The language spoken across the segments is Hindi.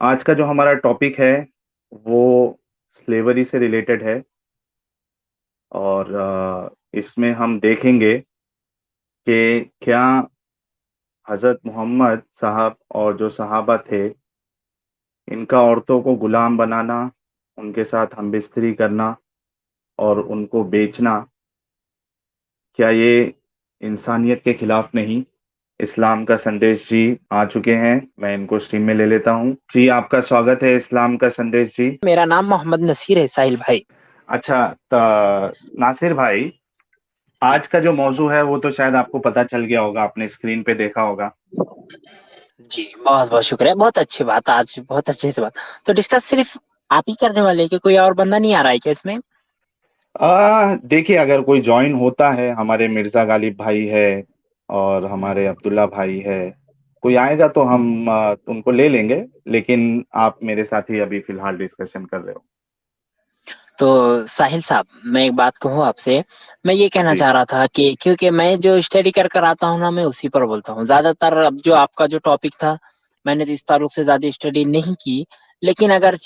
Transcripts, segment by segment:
आज का जो हमारा टॉपिक है वो स्लेवरी से रिलेटेड है और इसमें हम देखेंगे कि क्या हज़रत मोहम्मद साहब और जो सहाबा थे, इनका औरतों को गुलाम बनाना, उनके साथ हमबिस्तरी करना और उनको बेचना, क्या ये इंसानियत के खिलाफ नहीं? इस्लाम का संदेश जी आ चुके हैं, मैं इनको स्ट्रीम में ले लेता हूँ। जी, आपका स्वागत है इस्लाम का संदेश जी। मेरा नाम मोहम्मद नसीर है साहिल भाई। अच्छा, नासिर भाई, जी आज का जो मौजू है वो तो शायद आपको पता चल गया होगा, आपने स्क्रीन पे देखा होगा। जी, बहुत बहुत शुक्रिया। बहुत अच्छी बात, आज बहुत अच्छे से बात। तो डिस्कस सिर्फ आप ही करने वाले हैं कि कोई और बंदा नहीं आ रहा है क्या इसमें? देखिए, अगर कोई ज्वाइन होता है, हमारे मिर्जा गालिब भाई है और हमारे अब्दुल्ला भाई है, कोई आएगा तो हम उनको ले लेंगे, लेकिन आप मेरे साथ ही अभी फिलहाल डिस्कशन कर रहे हो। तो साहिल साहब, मैं एक बात कहूँ आपसे। मैं ये कहना जी। चाह रहा था कि क्योंकि मैं जो स्टडी कर कर आता हूँ ना, मैं उसी पर बोलता हूँ ज्यादातर। अब जो आपका जो टॉपिक था, मैंने तो इस ताल्लुक से ज्यादा स्टडी नहीं की। लेकिन अगर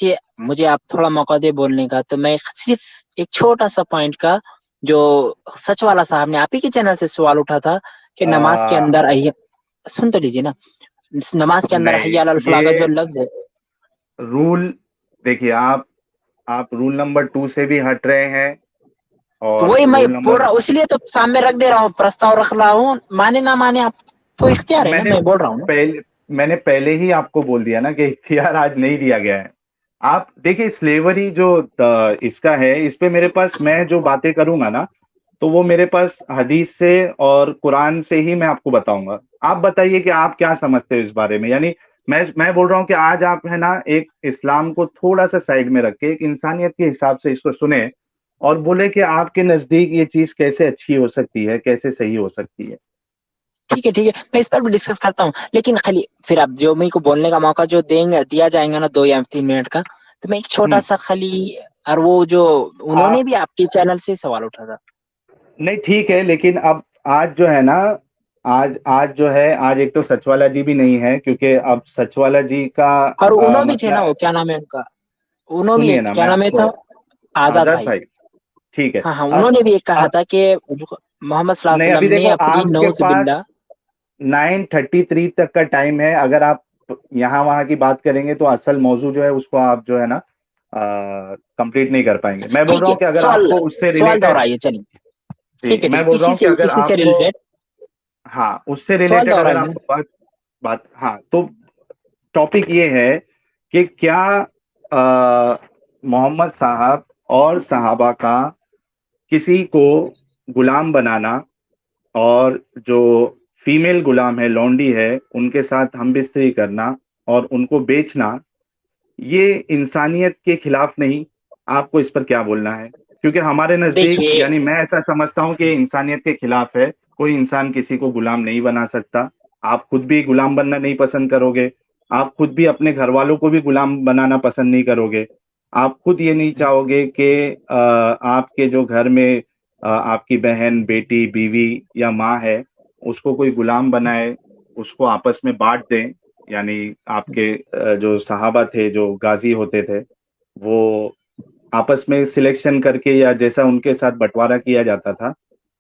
मुझे आप थोड़ा मौका दे बोलने का, तो मैं सिर्फ एक छोटा सा पॉइंट का, जो सच वाला साहब ने आप ही के चैनल से सवाल उठा था कि नमाज के आ, अंदर सुन तो लीजिए ना। नमाज के अंदर नहीं, हय्या अलल फलाह का ये जो लफ्ज है। रूल, देखिए आप रूल नंबर 2 से भी हट रहे हैं तो और वही मैं रूल बोल नंबर रहा हूँ, इसलिए तो सामने रख दे रहा हूँ, प्रस्ताव रख रहा हूँ। माने ना माने आपको इख्तियार है ना, मैंने मैं बोल रहा हूँ ना। पहले मैंने पहले ही आपको बोल दिया ना कि इख्तियार आज नहीं दिया गया है। आप देखिए, स्लेवरी जो इसका है, इस पे मेरे पास, मैं जो बातें करूंगा ना, तो वो मेरे पास हदीस से और कुरान से ही मैं आपको बताऊंगा। आप बताइए कि आप क्या समझते हो इस बारे में। यानी मैं बोल रहा हूँ कि आज आप है ना, एक इस्लाम को थोड़ा सा साइड में रख के एक इंसानियत के हिसाब से इसको सुने और बोले कि आपके नजदीक ये चीज कैसे अच्छी हो सकती है, कैसे सही हो सकती है। ठीक है ठीक है, मैं इस पर भी डिस्कस करता हूँ। लेकिन खाली फिर आप जो मेरे को बोलने का मौका जो देंगे, दिया जाएगा ना, 2 या 3 मिनट का, तो मैं एक छोटा हम्म। सा खाली। और वो जो उन्होंने आप भी आपके चैनल से सवाल उठा था। नहीं, ठीक है, लेकिन अब आज जो है ना, आज आज जो है, आज एक तो सचवाला जी भी नहीं है, क्योंकि अब सचवाला जी का और उन्होंने भी थे मसला ना, है। वो क्या नाम है उनका? उन्होंने भी सुनिए एक ना, क्या मैं नाम है आपको, था, आजाद आजाद भाई। भाई, ठीक है। हाँ हाँ, अब उन्होंने भी एक कहा अब था कि मोहम्मद सल्लल्लाहु नहीं, अलैहि अभी वसल्लम ने देखो अपनी आपके नौज पास बिल्ला। 9:33 तक का टाइम है। अगर आप यहाँ वहां की बात करेंगे तो असल मौजू जो है उसको आप जो है ना कंप्लीट नहीं कर पाएंगे। मैं बोल ठीक रहा है, हूँ कि अगर सवाल आपको उससे सवाल रिलेटेड, दोहराइए, चलिए। जी, ठीक है मैं ठीक, बोल रहा हूँ कि अगर इसी से आपको, रिलेटेड हाँ, उससे सवाल रिलेटेड अगर दोहराइए ना। आपको बात, हाँ, तो टॉपिक ये है कि क्या मोहम्मद साहब और सहाबा का किसी को गुलाम बनाना और जो फीमेल गुलाम है, लौंडी है, उनके साथ हमबिस्तरी करना और उनको बेचना, ये इंसानियत के खिलाफ नहीं? आपको इस पर क्या बोलना है? क्योंकि हमारे नजदीक, देखिए, यानी मैं ऐसा समझता हूं कि ये इंसानियत के खिलाफ है। कोई इंसान किसी को गुलाम नहीं बना सकता। आप खुद भी गुलाम बनना नहीं पसंद करोगे। आप खुद भी अपने घर वालों को भी गुलाम बनाना पसंद नहीं करोगे। आप खुद ये नहीं चाहोगे कि आपके जो घर में आपकी बहन, बेटी, बीवी या माँ है, उसको कोई गुलाम बनाए, उसको आपस में बांट दें। यानी आपके जो सहाबा थे, जो गाजी होते थे, वो आपस में सिलेक्शन करके या जैसा उनके साथ बंटवारा किया जाता था,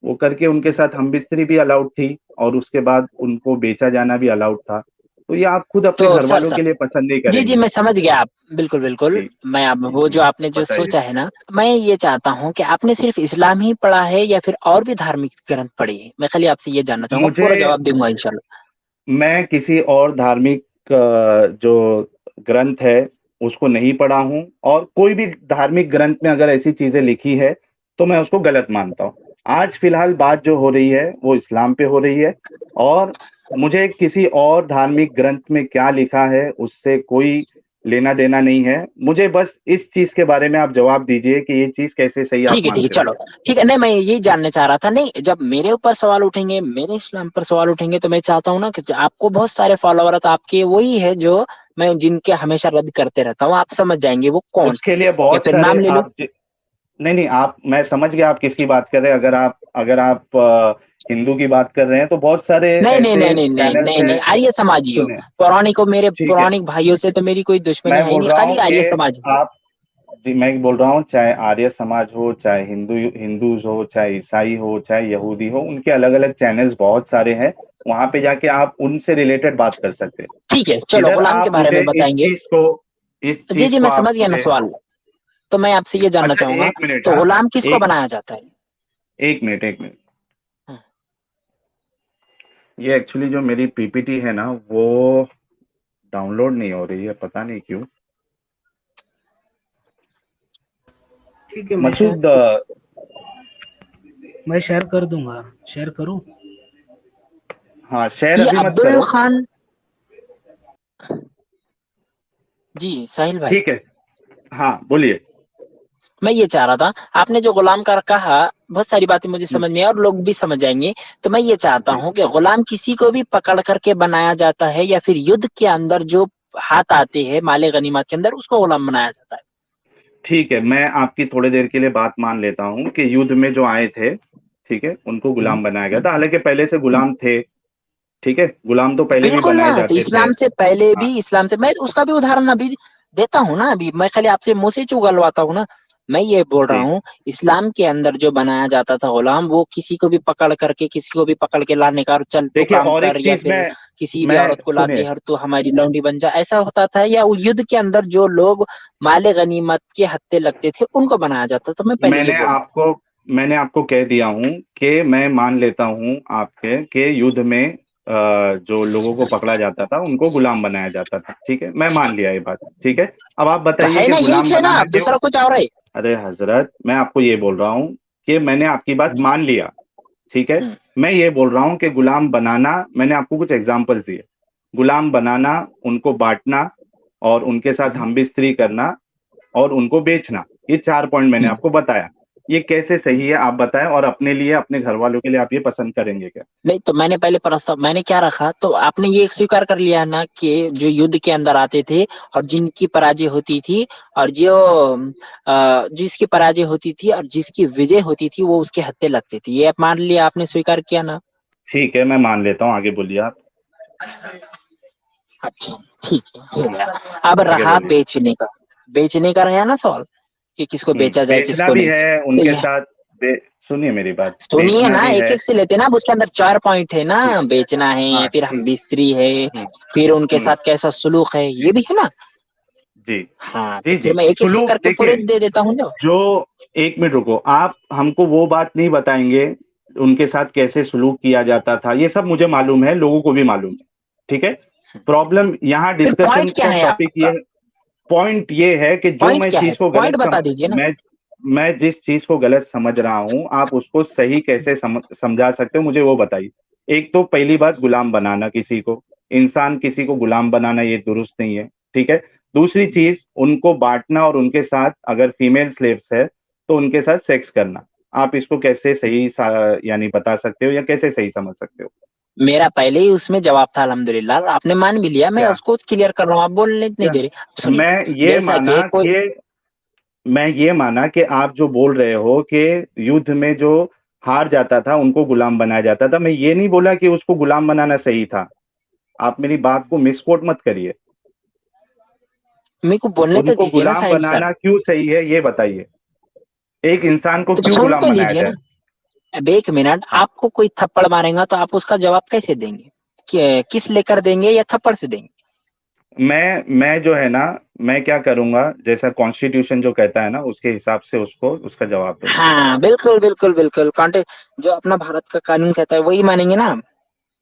वो करके उनके साथ हमबिस्तरी भी अलाउड थी और उसके बाद उनको बेचा जाना भी अलाउड था। तो ये आप खुद अपने तो घर सर वालों सर के लिए पसंद नहीं जी जी, करेंगे। मैं समझ गया। आप बिल्कुल बिल्कुल। जी। मैं अब वो जो आपने जो बताइए। सोचा है ना, मैं ये चाहता हूँ कि आपने सिर्फ इस्लाम ही पढ़ा है या फिर और भी धार्मिक ग्रंथ पढ़े हैं? मैं खाली आपसे ये जानना चाहूंगा, मुझे पूरा जवाब दूंगा इंशाल्लाह। मैं किसी और धार्मिक जो ग्रंथ है उसको नहीं पढ़ा हूं, और कोई भी धार्मिक ग्रंथ में अगर ऐसी चीजें लिखी है तो मैं उसको गलत मानता हूं। आज फिलहाल बात जो हो रही है वो इस्लाम पे हो रही है, और मुझे किसी और धार्मिक ग्रंथ में क्या लिखा है उससे कोई लेना देना नहीं है। मुझे बस इस चीज के बारे में आप जवाब दीजिए कि ये चीज कैसे सही आप ठीक है मानते हो। चलो। ठीक है, नहीं मैं यही जानना चाह रहा था। नहीं, जब मेरे ऊपर सवाल उठेंगे, मेरे इस्लाम पर सवाल उठेंगे, तो मैं चाहता हूँ ना कि आपको बहुत सारे फॉलोअर्स आपके वही है जो मैं जिनके हमेशा रद्द करते रहता हूँ, आप समझ जाएंगे वो कौन उसके है। लिए या बहुत फिर सारे नाम ले लो। नहीं नहीं, आप, मैं समझ गया आप किसकी बात कर रहे हैं। अगर आप अगर आप हिंदू की बात कर रहे हैं तो बहुत सारे नहीं नहीं ऐसे नहीं नहीं नहीं चैनल्स नहीं हैं। नहीं, आर्य समाजी हो। सुने, पौराणिक को, मेरे ठीक है, पौराणिक भाइयों से तो मेरी कोई दुश्मनी मैं है ही बोल नहीं, रहा खाली हूँ कि आर्य समाजी हो। आप, जी मैं बोल रहा हूँ, चाहे आर्य समाज हो, चाहे हिंदूज हो, चाहे ईसाई हो, चाहे यहूदी हो, उनके अलग अलग चैनल्स बहुत सारे हैं। वहां पे जाके आप उनसे रिलेटेड बात कर सकते हैं। ठीक है, चलो इधर गुलाम के आप बारे मुझे में बताएंगे। इस जी चीज जी, को मैं आप समझ गया ना मुझे, सवाल। तो मैं आपसे ये जानना अच्छा चाहूंगा, एक मिनट, तो हाँ, गुलाम किसको एक बनाया जाता है? एक मिनट, एक मिनट। हम्म, ये एक्चुअली जो मेरी पीपीटी है ना, वो डाउनलोड नहीं हो रही है, पता नहीं क्यों। ठीक है, मसूद, मैं शेयर कर दूंगा। शेयर करूं? हाँ शेयर ये अभी मत अब्दुल करो। खान। जी साहिल भाई, ठीक है, हाँ बोलिए। मैं ये चाह रहा था, आपने जो गुलाम का कहा, बहुत सारी बातें मुझे समझ में आई और लोग भी समझ जाएंगे। तो मैं ये चाहता जी हूँ कि गुलाम किसी को भी पकड़ करके बनाया जाता है, या फिर युद्ध के अंदर जो हाथ आते हैं माले गनीमत के अंदर, उसको गुलाम बनाया जाता है? ठीक है, मैं आपकी थोड़ी देर के लिए बात मान लेता हूँ कि युद्ध में जो आए थे, ठीक है, उनको गुलाम बनाया गया था। हालांकि पहले से गुलाम थे, ठीक है, गुलाम तो पहले भी बिल्कुल बनाए ना, तो जाते थे। इस्लाम से पहले हाँ, भी, इस्लाम से मैं उसका भी उदाहरण अभी देता हूँ ना। अभी मैं खाली आपसे मुंह से चुगलवाता हूँ ना। मैं ये बोल रहा जी, हूँ, इस्लाम के अंदर जो बनाया जाता था गुलाम, वो किसी को भी पकड़ करके, किसी को भी पकड़ के लाने का, चल तू देखिए काम और एक कर, या चीज फिर किसी भी मैं औरत को लाते सुनिए, हर तू हमारी लौंडी बन जा, ऐसा होता था? या वो युद्ध के अंदर जो लोग माले गनीमत के हत्थे लगते थे उनको बनाया जाता था? मैं पहले ये मैंने बोल रहा हूँ। आपको मैंने आपको कह दिया हूँ कि मैं मान लेता हूँ आपके के युद्ध में जो लोगों को पकड़ा जाता था उनको गुलाम बनाया जाता था, ठीक है, मैं मान लिया ये बात, ठीक है। अब आप तो बताइए है कि ना, यही गुलाम है ना, बनाना अब क्यों। दूसरा कुछ और है? अरे हजरत, मैं आपको ये बोल रहा हूँ कि मैंने आपकी बात हम्म, मान लिया, ठीक है। हम्म, मैं ये बोल रहा हूँ कि गुलाम बनाना, मैंने आपको कुछ एग्जांपल्स दिए। गुलाम बनाना, उनको बांटना, और उनके साथ हम्म, हम बिस्तरी करना, और उनको बेचना, ये 4 पॉइंट मैंने हम्म। आपको बताया। ये कैसे सही है आप बताएं, और अपने लिए, अपने घर वालों के लिए आप ये पसंद करेंगे क्या? नहीं, तो मैंने पहले प्रस्ताव मैंने क्या रखा, तो आपने ये स्वीकार कर लिया ना कि जो युद्ध के अंदर आते थे और जिनकी पराजय होती थी, और जो जिसकी पराजय होती थी और जिसकी विजय होती थी, वो उसके हत्थे लगते थे, ये आप मान लिया, आपने स्वीकार किया ना? ठीक है, मैं मान लेता हूँ, आगे बोलिए आप। अच्छा, ठीक है, हो गया। अब आगे रहा बोलिए। बेचने का। बेचने का रहा ना सवाल, कि किसको बेचा जाए बेचना किसको भी नहीं। है तो उनके यह साथ, सुनिए मेरी बात, सुनिए बेचना ना, भी एक है। एक से लेते ना, अब उसके अंदर 4 पॉइंट है ना। ठीक, बेचना है, हाँ फिर हम ठीक, बिस्त्री है, हम्म फिर उनके हम्म, साथ कैसा सुलूक है, ये भी है ना। जी हाँ, तो जी फिर जी, मैं एक एक से सुलूक करके पूरे देखिए, दे देता हूँ ना। जो, एक मिनट रुको, आप हमको वो बात नहीं बताएंगे उनके साथ कैसे सुलूक किया जाता था, ये सब मुझे मालूम है, लोगों को भी मालूम है, ठीक है। प्रॉब्लम यहाँ फिर डिस्कशन पॉइंट क्या का है टॉपिक आपका? ये, पॉइंट ये है कि जो पॉइंट मैं क्या है, चीज को पॉइंट बता दीजिए ना। मैं जिस चीज को गलत समझ रहा हूं, आप उसको सही कैसे समझा सकते हो, मुझे वो बताइए। एक तो पहली बात, गुलाम बनाना किसी को, इंसान किसी को गुलाम बनाना ये दुरुस्त नहीं है, ठीक है। दूसरी चीज, उनको बांटना और उनके साथ अगर फीमेल स्लेव्स है तो उनके साथ सेक्स करना, आप इसको कैसे सही यानी बता सकते हो, या कैसे सही समझ सकते हो? मेरा पहले ही उसमें जवाब था, अल्हम्दुलिल्लाह, आपने मान भी लिया, मैं क्या उसको क्लियर कर रहा हूँ, आप बोलने नहीं क्या दे रहे। सुनिए, मैं ये जैसा माना कि कोई, कि मैं ये माना कि आप जो बोल रहे हो कि युद्ध में जो हार जाता था उनको गुलाम बनाया जाता था, मैं ये नहीं बोला कि उसको गुलाम बनाना सही था। आप मेरी बात को मिसकोट मत करिए। मेरे को बोलने तो उनको दीजिए ना गुलाम साहिल सर। बनाना क्यों सही है ये बताइए, एक इंसान को तो क्यों सुन गुलाम तो बनाया लीजिए ना। जाए? अब एक मिनट, हाँ, आपको कोई थप्पड़ मारेगा तो आप उसका जवाब कैसे देंगे? किस लेकर देंगे, या थप्पड़ से देंगे? मैं जो है ना, मैं क्या करूंगा, जैसा कॉन्स्टिट्यूशन जो कहता है ना, उसके हिसाब से उसको उसका जवाब दूंगा। हाँ, बिल्कुल बिल्कुल बिल्कुल, कांटे जो अपना भारत का कानून कहता है वही मानेंगे ना।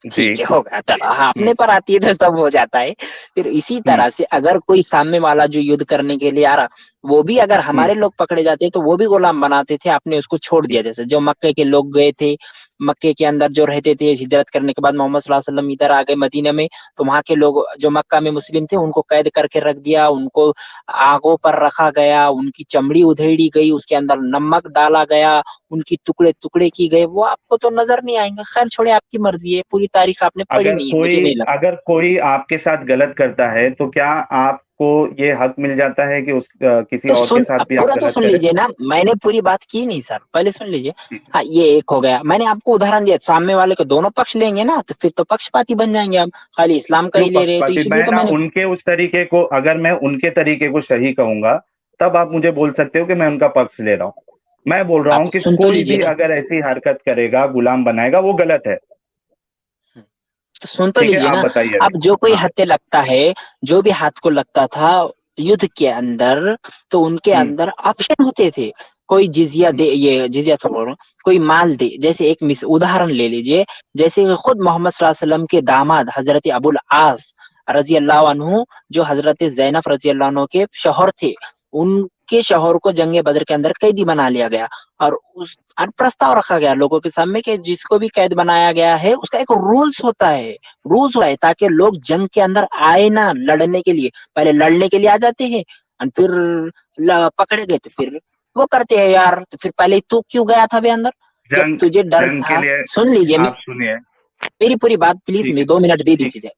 जी, ठीक है, हो गया, चलो, हाँ, हम्म अपने पर आती है तो सब हो जाता है। फिर इसी हम्म तरह से अगर कोई सामने वाला जो युद्ध करने के लिए आ रहा, वो भी अगर हम्म हमारे लोग पकड़े जाते तो वो भी गुलाम बनाते थे, आपने उसको छोड़ दिया। जैसे जो मक्के के लोग गए थे, मक्के के अंदर जो रहते थे, हिजरत करने के बाद मोहम्मद सल्लल्लाहु अलैहि वसल्लम इधर आ गए मदीना में, तो वहां के लोग जो मक्का में मुस्लिम थे उनको कैद करके रख दिया, उनको आगों पर रखा गया, उनकी चमड़ी उधेड़ी गई, उसके अंदर नमक डाला गया, उनकी टुकड़े टुकड़े की गए, वो आपको तो नजर नहीं आएंगे। खैर छोड़े, आपकी मर्जी है, पूरी तारीख आपने पढ़ी नहीं है, मुझे नहीं लगता। अगर कोई आपके साथ गलत करता है तो क्या आप आपको ये हक मिल जाता है कि किसी तो और के सुन, साथ अब भी आप पूरा तो गलत सुन करें? लीजिए ना, मैंने पूरी बात की नहीं सर, पहले सुन लीजिए। ठीक हाँ, ये एक हो गया, मैंने आपको उदाहरण दिया, सामने वाले के दोनों पक्ष लेंगे ना तो फिर तो पक्षपाती बन जाएंगे, आप खाली इस्लाम का क्यों ही ले रहे हैं, तो पक्षपाती? इसलिए मैं तो ना मैंने। उनके उस तरीके को, अगर मैं उनके तरीके को सही कहूंगा तब आप मुझे बोल सकते हो कि मैं उनका पक्ष ले रहा हूँ। मैं बोल रहा आप हूँ तो कि सुन तो कोई लीजिए भी ना। अगर ऐसी हरकत करेगा, गुलाम बनाएगा, वो गलत है। तो सुन तो ठीक है, लीजिए आप ना। बताइए अभी। अब जो कोई हाँ। हत्या लगता है, जो भी हाथ को लगता था युद्ध के अंदर, तो उनके हम्म। अंदर ऑप्शन होते थे। कोई जिजिया हम्म। दे, ये जिजिया तो बोल रहा हूँ, कोई माल दे। जैसे एक उदाहरण ले लीजिए, जैसे कि खुद मोहम्मद सल्लल्लाहु अलैहि वसल्लम के दामाद हजरत अबुल आस रजी अल्लाह अन्हु, जो हजरत जैनब रजी अल्लाह अन्हु के शौहर थे, उनके शौहर को जंगे बदर के अंदर कैदी बना लिया गया। और प्रस्ताव रखा गया लोगों के सामने कि जिसको भी कैद बनाया गया है उसका एक रूल्स होता है, रूल्स हुआ है, ताकि लोग जंग के अंदर आए ना लड़ने के लिए। पहले लड़ने के लिए आ जाते हैं और फिर पकड़े गए तो फिर वो करते हैं यार, तो फिर पहले तू क्यों गया था बे अंदर, जब जंग तुझे डर जंग के था। लिए सुन लीजिए, आप सुनिए। मेरी पूरी बात प्लीज, ठीक है। मुझे 2 मिनट दे ठीक दीजिए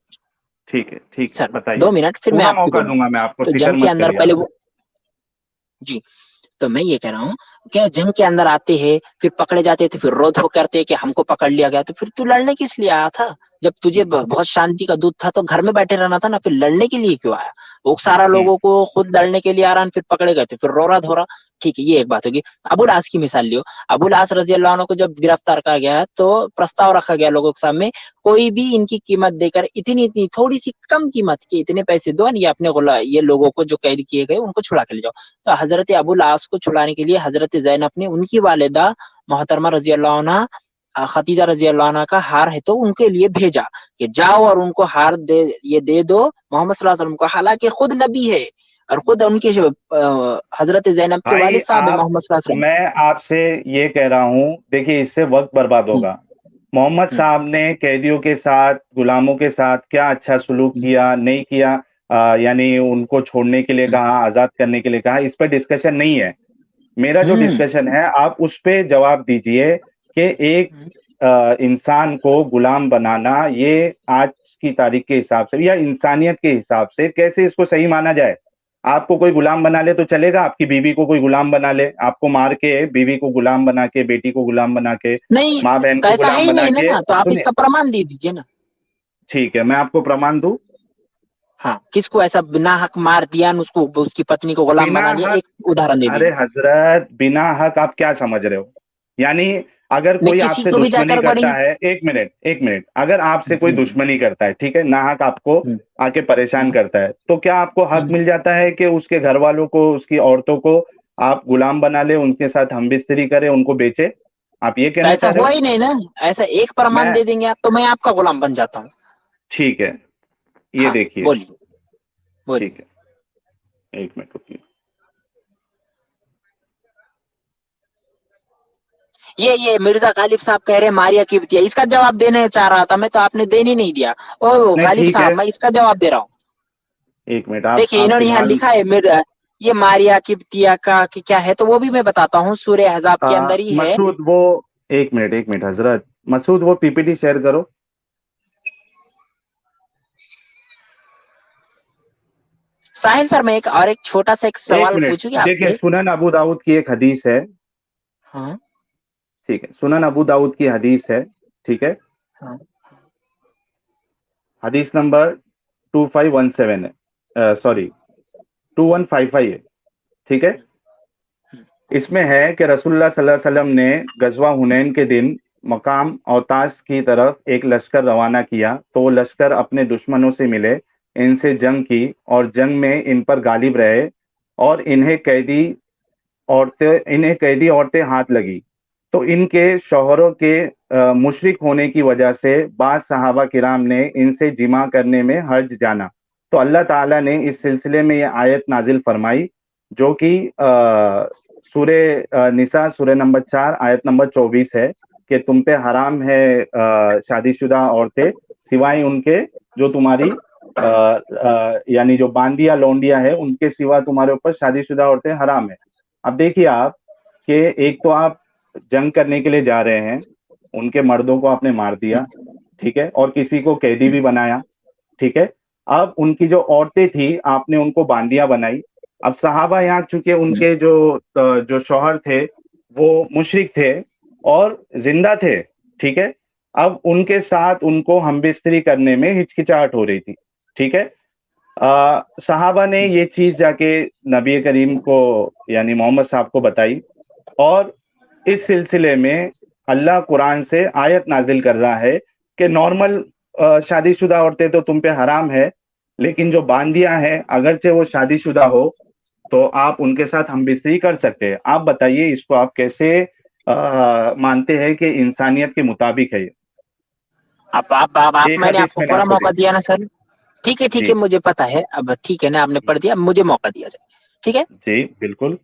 ठीक है। ठीक है, सर, बताइए। 2 मिनट फिर मैं पूरा आपकी मौका बोलूँ। दूंगा मैं आपको, तो फिक्र जंग के मत अंदर करिए पहले आप। वो, जी, तो मैं ये कह रहा हूँ कि जंग के अंदर आते हैं, फिर पकड़े जाते थे, फिर रोध हो करते हैं कि हमको पकड़ लिया गया, तो फिर तू लड़ने किस लिए आया था? जब तुझे बहुत शांति का दूत था तो घर में बैठे रहना था ना, फिर लड़ने के लिए क्यों आया? वो सारा हम्म। लोगों को खुद लड़ने के लिए आ रहा है, फिर पकड़े गए तो फिर रो रहा धो रहा। ठीक है, ये एक बात होगी। अबुल आस की मिसाल लियो, अबुल आस रजी अल्लाह अन्हु को जब गिरफ्तार किया गया तो प्रस्ताव रखा गया लोगों के सामने, कोई भी इनकी कीमत देकर इतनी इतनी थोड़ी सी कम कीमत के इतने पैसे दो, ये अपने ये लोगों को जो कैद किए गए उनको छुड़ा के ले जाओ। तो हजरत अबुल आस को छुड़ाने के लिए हजरत जैनब ने उनकी वालिदा मोहतरमा रजी अल्लाह अन्हा, खतीजा रजी अल्लाह अन्हा का हार है तो उनके लिए भेजा कि जाओ और उनको हार दे, ये दे दो मोहम्मद सल्लल्लाहु अलैहि वसल्लम को, हालांकि खुद नबी है और खुद उनके हजरत जैनब के भाई वालिद साहब है आप, मोहम्मद सल्लल्लाहु अलैहि मैं आपसे ये कह रहा हूँ, देखिए इससे वक्त बर्बाद वसल्लम। होगा। मोहम्मद साहब ने कैदियों के साथ, गुलामों के साथ क्या अच्छा सलूक किया, नहीं किया, यानी उनको छोड़ने के लिए कहा, आजाद करने के लिए कहा, इस पर डिस्कशन नहीं है। मेरा जो डिस्कशन है आप उस पे जवाब दीजिए कि एक इंसान को गुलाम बनाना, ये आज की तारीख के हिसाब से या इंसानियत के हिसाब से कैसे इसको सही माना जाए? आपको कोई गुलाम बना ले तो चलेगा, आपकी बीवी को कोई गुलाम बना ले, आपको मार के बीवी को गुलाम बना के, बेटी को गुलाम बना के, नहीं, माँ बहन तो को ऐसा है गुलाम ही बना नहीं के, ना, तो आप सुनिए। इसका प्रमाण दे दीजिए ना। ठीक है, मैं आपको प्रमाण दूं। हाँ, किसको ऐसा बिना हक मार दिया, उसको उसकी पत्नी को गुलाम बिना बना दिया, हक? एक उदाहरण दे अरे दीजिए। हजरत, बिना हक आप क्या समझ रहे हो? यानी अगर नहीं, कोई किसी आपसे को भी दुश्मनी जाकर बड़ी। करता है, एक मिनट एक मिनट, अगर आपसे कोई दुश्मनी करता है, ठीक है, नाहक आपको आके परेशान करता है, तो क्या आपको हक मिल जाता है कि उसके घर वालों को, उसकी औरतों को आप गुलाम बना ले, उनके साथ हमबिस्तरी करे, उनको बेचे? आप ये तो कहना ऐसा चाह रहे हुआ हो? ही नहीं ना, ऐसा एक प्रमाण मैं, दे देंगे आप तो मैं आपका गुलाम बन जाता हूँ। ठीक है, ये हाँ, देखिए। बोलिए बोलिए। ठीक है, एक मिनट रुकिए। ये मिर्जा गालिब साहब कह रहे हैं मारिया किब्तिया, इसका जवाब देने चाह रहा था मैं, तो आपने देने नहीं दिया। ओ नहीं गालिब ठीक है, साहब, मैं इसका जवाब दे रहा हूँ। एक मिनट, देखिए, आप इन्होंने यहाँ फिलहाल, लिखा है ये मारिया किब्तिया का कि क्या है, तो वो भी मैं बताता हूँ, सूर्य हजाब के अंदर ही है। मसूद वो, एक मिनट हजरत, मसूद वो पीपीटी शेयर करो। साहिल सर, मैं एक छोटा सा एक एक सवाल मिनट, पूछूंगी देखिए आपसे। सुनन अबू दाऊद की एक हदीस है। हाँ ठीक है, सुनन अबू दाऊद की हदीस है। ठीक है, हाँ। हदीस नंबर 2517 है, सॉरी 2155 है। ठीक है, इसमें है कि रसूलुल्लाह सल्लल्लाहु अलैहि वसल्लम ने गजवा हुनैन के दिन मकाम औतास की तरफ एक लश्कर रवाना किया, तो वो लश्कर अपने दुश्मनों से मिले, इनसे जंग की और जंग में इन पर गालिब रहे, और इन्हें कैदी औरतें हाथ लगी। तो इनके शौहरों के मुशरिक होने की वजह से बाज सहाबा किराम ने इनसे जिमा करने में हर्ज जाना। तो अल्लाह ताला ने इस सिलसिले में ये आयत नाजिल फरमाई, जो कि सूरे निसा सूरे नंबर 4 आयत नंबर 24 है, कि तुम पे हराम है शादीशुदा औरतें, सिवाय उनके जो तुम्हारी यानी जो बांदिया लौंडिया है, उनके सिवा तुम्हारे ऊपर शादीशुदा औरतें हराम है। अब देखिए आप, कि एक तो आप जंग करने के लिए जा रहे हैं, उनके मर्दों को आपने मार दिया, ठीक है, और किसी को कैदी भी बनाया, ठीक है, अब उनकी जो औरतें थी आपने उनको बांदियां बनाई। अब सहाबा यहाँ चूंकि उनके जो शौहर थे वो मुशरिक थे और जिंदा थे, ठीक है। अब उनके साथ उनको हमबिस्तरी करने में हिचकिचाहट हो रही थी, ठीक है। सहाबा ने ये चीज जाके नबी करीम को यानी मोहम्मद साहब को बताई और इस सिलसिले में अल्लाह कुरान से आयत नाजिल कर रहा है कि नॉर्मल शादीशुदा औरतें तो तुम पे हराम है, लेकिन जो बांदियां हैं अगरचे वो शादीशुदा हो तो आप उनके साथ हमबिस्तरी कर सकते हैं। आप बताइए इसको आप कैसे मानते हैं कि इंसानियत के मुताबिक है ये? आप एक मैंने हदीस आपको मैंने पूरा आपको दी। मौका दिया ना सर। ठीक जी है, मुझे पता है। अब ठीक है ना, आपने पढ़ दिया, मुझे मौका दिया जाए। ठीक है, जी बिल्कुल।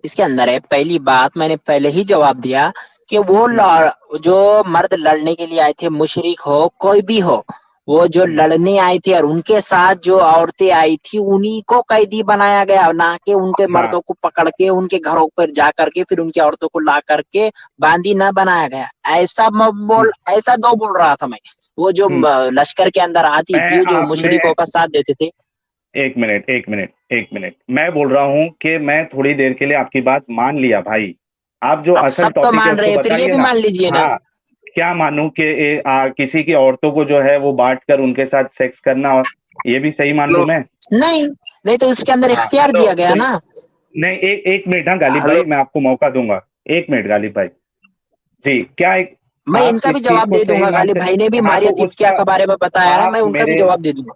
इसके अंदर है पहली बात, मैंने पहले ही जवाब दिया कि हम्म, जो मर्द लड़ने के लिए आए थे, मुशरिक हो कोई भी हो, वो जो हम्म, लड़ने आई थी और उनके साथ जो औरतें आई थी उन्हीं को कैदी बनाया गया, ना कि उनके हाँ मर्दों को पकड़ के उनके घरों पर जा करके फिर उनकी औरतों को ला करके बांदी न बनाया गया। हम्म, ऐसा दो बोल रहा था मैं। वो जो हम्म। लश्कर के अंदर आती मैं थी जो आपने मुशरिकों का साथ देते थे। एक मिनट एक मिनट एक मिनट, मैं बोल रहा हूँ कि मैं थोड़ी देर के लिए आपकी बात मान लिया भाई। आप जो आप असल सब तो टॉपिक है मान उसको रहे हैं, फिर ये बताइए भी ना। मान लीजिए ना। हाँ, क्या मानूं कि किसी की औरतों को जो है वो बांट कर उनके साथ सेक्स करना, ये भी सही मान लूं मैं? नहीं, नहीं तो इसके अंदर हाँ इख्तियार दिया गया तो ना। नहीं, एक एक मिनट, हाँ गालिब हेलो, भाई मैं आपको मौका दूंगा। एक मिनट गालिब भाई जी, क्या एक मैं आप इनका भी इस चीज जवाब को दे सही दूंगा। गालिब मानते? भाई ने भी हाँ तो मारिया तिप्पिया उसका के बारे में बताया ना, मैं आप उनका भी मेरे जवाब दे दूंगा।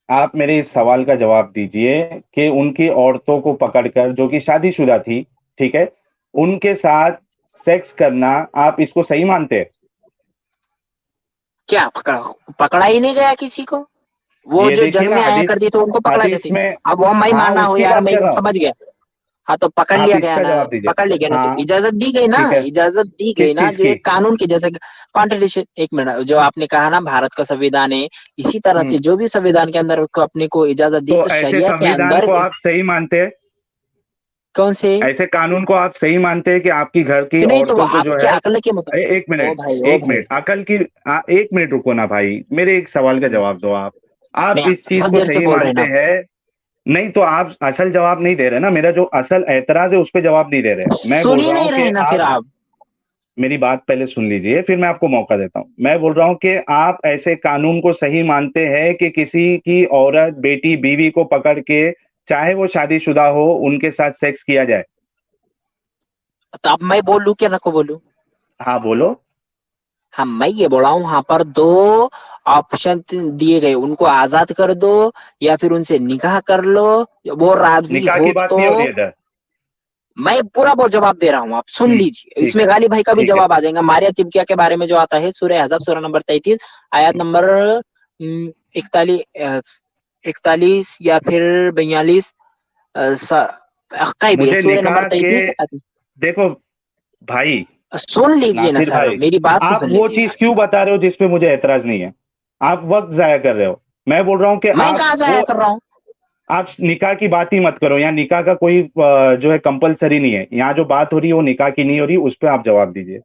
आप मेरे इस सवाल का जवाब दीजिए कि उनकी औरतों को पकड़कर जो कि शादीशुदा थी, ठीक है, उनके साथ सेक्स करना आप इसको सही मानते हैं? क्या पकड़ा ही नहीं गया किसी को? वो ये जो देखिए जंग ना में आया हदीस, करती तो उनको पकड़ा हदीस जाती। में। अब वो मैं हाँ माना हो उसकी यार, बात मैं कर रहा हूँ, समझ गया। हाँ तो पकड़ आप लिया गया इसका ना, जवाब दीजिए। पकड़ लिया गया ना, तो हाँ इजाजत दी गई ना, ठीक है, इजाजत दी गई किस ना, चीज जो की? एक कानून की जैसे कॉन्ट्रडिक्शन। एक मिनट, जो आपने कहा ना भारत का संविधान है, इसी तरह हम्म, से जो भी संविधान के अंदर उसको अपने को इजाजत दी तो तो ऐसे शरिया के संविधान अंदर को आप सही मानते हैं? कौन से? ऐसे कानून को आप सही मानते हैं कि आपकी घर की तो नहीं, तो वो औरतों को जो आपके है अकल के मुताबिक। एक ओ मिनट, भाई, ओ एक भाई, मिनट अकल की एक मिनट रुको ना भाई, मेरे एक सवाल का जवाब दो आप नहीं आप इस चीज बहुत को देर से सही बोल रहे हैं मानते ना। हैं? नहीं तो आप असल जवाब नहीं दे रहे ना, मेरा जो असल एतराज है उस पे जवाब नहीं दे रहे। मैं सुन बोल ही रहा हूँ नहीं कि रहे ना फिर आप आप। मेरी बात पहले सुन लीजिए फिर मैं आपको मौका देता हूँ। मैं बोल रहा हूँ कि आप ऐसे कानून को सही मानते हैं कि किसी की औरत, बेटी, बीवी को पकड़ के चाहे वो शादीशुदा हो उनके साथ सेक्स किया जाए? तो अब मैं बोलूं क्या ना को बोलूं? हाँ बोलो। हाँ, मैं ये बोल रहा हूँ, वहां पर दो ऑप्शन दिए गए, उनको आजाद कर दो या फिर उनसे निकाह कर लो। वो राजी निकाह हो की बात तो नहीं हो रही है इधर। मैं पूरा वो जवाब दे रहा हूँ, आप सुन लीजिए। ठीक है, इसमें गाली भाई का भी ठीक है। जवाब आ जाएगा। मारिया तिब्बिया के बारे में जो आता है सूरह अहज़ाब सूरह नंबर 33 आयत नंबर 41 या फिर 42। मुझे सूरह नंबर निकाह के 33। देखो भाई, सुन लीजिए ना नासिर सर, भाई, मेरी बात तो आप सुन वो लीजिएगा। चीज क्यों बता रहे हो जिस पे मुझे एतराज नहीं है? आप वक्त जाया कर रहे हो। मैं बोल रहा हूँ कि मैं आप कहाँ जाया वो कर रहा हूँ? आप निकाह की बात ही मत करो। यहाँ निकाह का कोई जो है कंपलसरी नहीं है। यहाँ जो बात हो रही है वो निकाह की नहीं हो रही, उस पर आप जवाब दीजिए।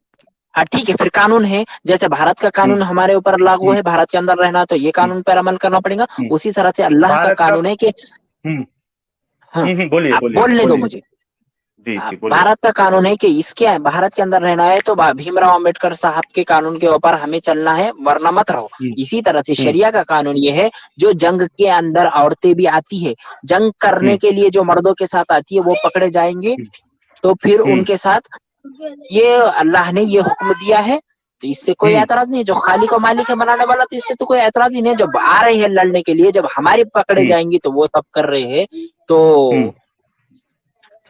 हाँ ठीक है, फिर कानून है, जैसे भारत का हम्म, कानून हमारे ऊपर लागू हम्म, है, भारत के अंदर रहना तो ये हम्म, कानून पर अमल करना पड़ेगा। हम्म। उसी तरह से अल्लाह का भारत का कानून है कि हम्म, हाँ, बोलिए आप बोलिए बोलने दो बोलिए। मुझे। जी जी बोलिए। भारत का कानून है कि इसके भारत के अंदर रहना है तो भीमराव अंबेडकर साहब के कानून के ऊपर हमें चलना है, वरना मत रहो। हम्म, इसी तरह से हम्म, शरिया का कानून ये है, जो जंग के अंदर औरतें भी आती है, जंग करने हम्म, के लिए जो मर्दों के साथ आती है वो पकड़े जाएंगे। हम्म, तो फिर हम्म, उनके साथ ये अल्लाह ने ये हुक्म दिया है, तो इससे कोई हम्म, एतराज नहीं है। जो खालिक और मालिक है बनाने वाला, तो इससे तो कोई एतराज ही नहीं है। जब आ रहे हैं लड़ने के लिए, जब हमारी पकड़े हम्म, जाएंगी तो वो सब कर रहे हैं। तो हम्म।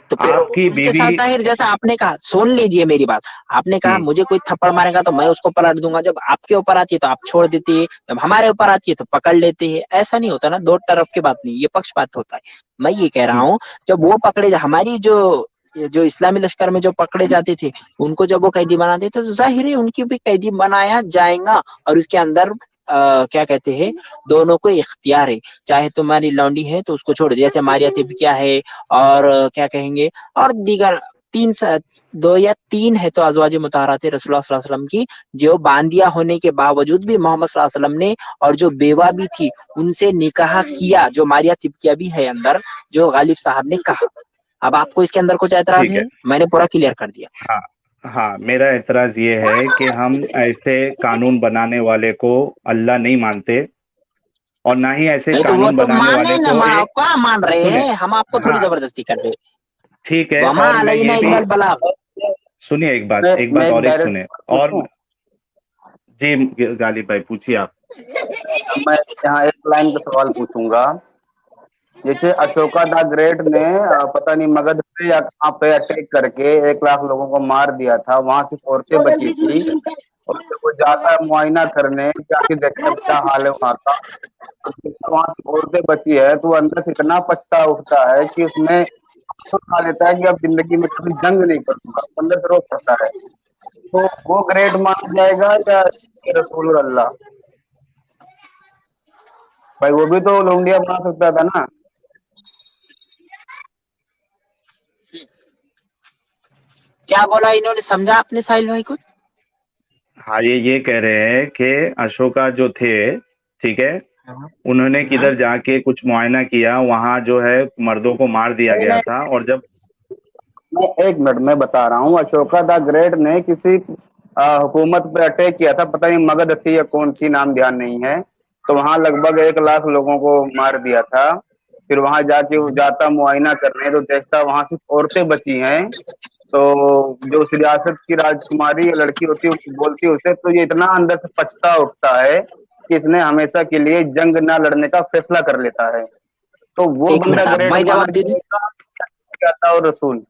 तो फिर आपकी उनके बीवी। साथ जाहिर, जैसा आपने कहा, सुन लीजिए मेरी बात। आपने कहा हम्म, मुझे कोई थप्पड़ मारेगा तो मैं उसको पलट दूंगा, जब आपके ऊपर आती है तो आप छोड़ देती है, जब हमारे ऊपर आती है तो पकड़ लेते हैं। ऐसा नहीं होता ना, दो तरफ की बात नहीं, ये पक्षपात होता है। मैं ये कह रहा हम्म, हूँ, जब वो पकड़े हमारी जो जो इस्लामी लश्कर में जो पकड़े जाते थे, उनको जब वो कैदी बनाते थे तो जाहिर है उनकी भी कैदी बनाया जाएगा। और उसके अंदर क्या कहते हैं, दोनों को इख्तियार है। चाहे तुम्हारी लौंडी है तो उसको छोड़ दे, जैसे मारिया तिब्बिया है और क्या कहेंगे, और दीगर 2 या 3 है तो अज़वाज मुताहरात रसूलुल्लाह सल्लल्लाहु अलैहि वसल्लम की, जो बांदिया होने के बावजूद भी मोहम्मद सल्लल्लाहु अलैहि वसल्लम ने, और जो बेवा भी थी उनसे निकाह किया, जो मारिया तिब्किया भी है अंदर, जो गालिब साहब ने कहा। अब आपको इसके अंदर कुछ एतराज ठीक है? है। मैंने पूरा क्लियर कर दिया। हाँ हाँ, मेरा एतराज ये है कि हम ऐसे कानून बनाने वाले को अल्लाह नहीं मानते, और ना ही ऐसे नहीं तो वो कानून तो बनाने माने वाले ना, को एक क्या मान रहे सुने। हैं? हम आपको थोड़ी हाँ जबरदस्ती कर रहे हैं। ठीक है, वमा और मैं अलैना ये भी इल्लल बलाग। सुनिए, एक मैं बात एक और एक डायरेक्ट सुने। और पूछूं? जी गालिब भाई पूछिए आप। मैं यहाँ एक लाइन का सवाल पूछूंगा। जैसे अशोका द ग्रेट ने पता नहीं मगध पे या कहाँ पे अटैक करके 1 लाख लोगों को मार दिया था, वहां सिर्फ औरतें बची थी, और जब वो जाता है मुआयना करने जाके देखता है क्या हाल है वहाँ का, तो देखता है वहाँ सिर्फ औरतें बची है, तो वो अंदर से इतना पछता उठता है कि उसमें तो खा लेता है कि अब जिंदगी में कभी जंग नहीं करूंगा, अंदर से रो पड़ता है। तो वो ग्रेट माना जाएगा या रसूल अल्लाह? भाई वो भी तो लोंडिया बना सकता था ना। क्या बोला इन्होंने, समझा आपने साहिल भाई को? हाँ, ये कह रहे हैं कि अशोका जो थे, ठीक है, उन्होंने हाँ। किधर जाके कुछ मुआयना किया, वहां जो है मर्दों को मार दिया नहीं गया नहीं, था, और जब मैं 1 मिनट में बता रहा हूँ। अशोका द ग्रेट ने किसी हुकूमत पे अटैक किया था, पता नहीं मगध थी या कौन सी, नाम ध्यान नहीं है, तो वहां लगभग 1 लाख लोगों को मार दिया था। फिर वहां जाके वो जाता मुआयना करने, तो देखता वहां सिर्फ औरतें बची हैं। तो जो उस रियासत की राजकुमारी या लड़की होती है वो बोलती है उसे, तो ये इतना अंदर से पछता उठता है कि इसने हमेशा के लिए जंग ना लड़ने का फैसला कर लेता है। तो वो एक बंदा मिनट, अब ग्रेट मैं माना जवाब दे दूं। जाएगा क्या था, और रसूल?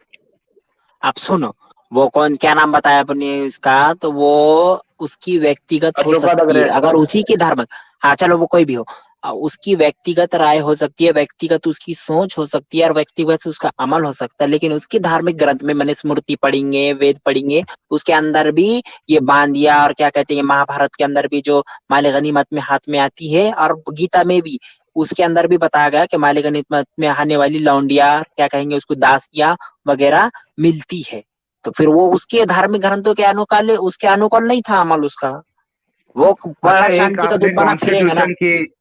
आप सुनो, वो कौन, क्या नाम बताया आपने इसका, तो वो उसकी व्यक्तिगत हो अशोका द सकती है, ग्रेट। अगर उसी की धार्मिक, हाँ चलो वो कोई भी हो, उसकी व्यक्तिगत राय हो सकती है, व्यक्तिगत उसकी सोच हो सकती है, और व्यक्तिगत से उसका अमल हो सकता है, लेकिन उसकी धार्मिक ग्रंथ में मैंने स्मृति पढ़ेंगे, वेद पढ़ेंगे, उसके अंदर भी ये बांदिया और क्या कहते हैं, महाभारत के अंदर भी जो माल गनीमत में हाथ में आती है, और गीता में भी उसके अंदर भी बताया गया कि माल गनीमत में आने वाली लौंडिया, क्या कहेंगे उसको, दासियां वगैरह मिलती है। तो फिर वो उसके धार्मिक ग्रंथों के अनुकूल, उसके अनुकूल नहीं था अमल उसका, वो अच्छा, बड़ा एक शांति का आपने दूत बना फिरेगा ना। कॉन्स्टिट्यूशन की